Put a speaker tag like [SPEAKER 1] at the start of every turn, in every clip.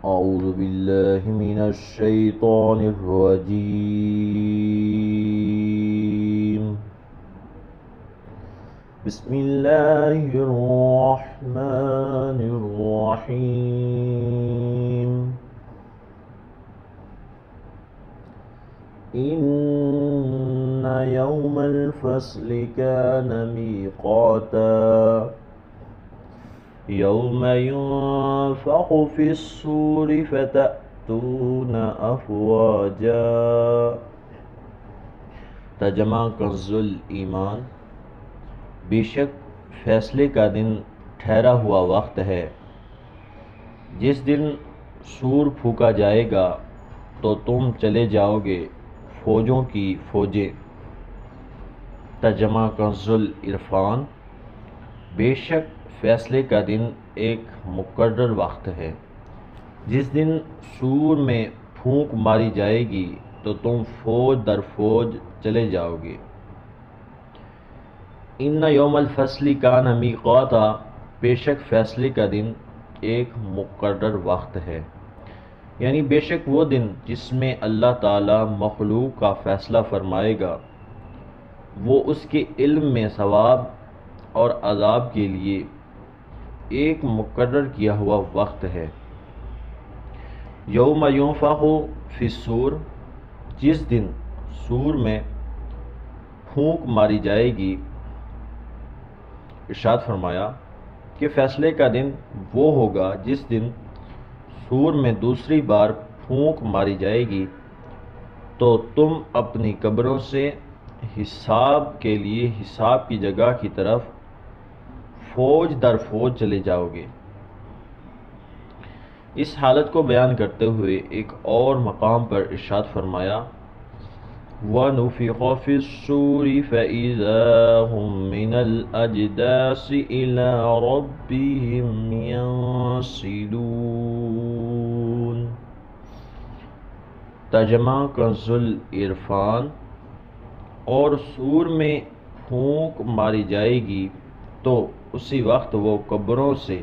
[SPEAKER 1] أعوذ بالله من الشيطان الرجيم. بسم الله الرحمن الرحيم. إن يوم الفصل كان ميقاتا يوم ينفخ في الصور فتأتون أفواجا. ترجمہ کنز ایمان. بے شک فیصلے کا دن ٹھہرا ہوا وقت ہے، جس دن سور پھونکا جائے گا تو تم چلے جاؤ گے فوجوں کی فوجیں. ترجمہ کنز عرفان. بے شک فیصلے کا دن ایک مقرر وقت ہے، جس دن سور میں پھونک ماری جائے گی تو تم فوج در فوج چلے جاؤ گے. ان یوم الفصل کان میقاتا. بے شک فیصلے کا دن ایک مقرر وقت ہے، یعنی بے شک وہ دن جس میں اللہ تعالی مخلوق کا فیصلہ فرمائے گا، وہ اس کے علم میں ثواب اور عذاب کے لیے ایک مقرر کیا ہوا وقت ہے. یوم ینفخ فی الصور. جس دن سور میں پھونک ماری جائے گی. ارشاد فرمایا کہ فیصلے کا دن وہ ہوگا جس دن سور میں دوسری بار پھونک ماری جائے گی تو تم اپنی قبروں سے حساب کے لیے حساب کی جگہ کی طرف فوج در فوج چلے جاؤ گے. اس حالت کو بیان کرتے ہوئے ایک اور مقام پر ارشاد فرمایا وَنُفِخَ فِي الصُّورِ فَإِذَا هُم مِّنَ الْأَجْدَاثِ إِلَىٰ رَبِّهِمْ يَنسِلُونَ. ترجمہ کنز عرفان. اور سور میں پھونک ماری جائے گی تو اسی وقت وہ قبروں سے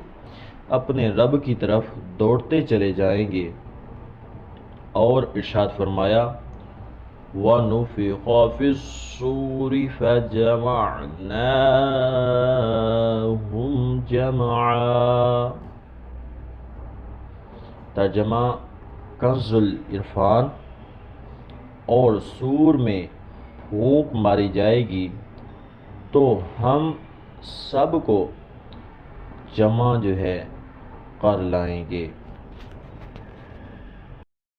[SPEAKER 1] اپنے رب کی طرف دوڑتے چلے جائیں گے. اور ارشاد فرمایا وَنُفِخَ فِي الصُّورِ فَجَمَعْنَاهُمْ جَمْعًا. ترجمہ کنز عرفان. اور سور میں پھونک ماری جائے گی تو ہم سب کو جمع کر لائیں گے.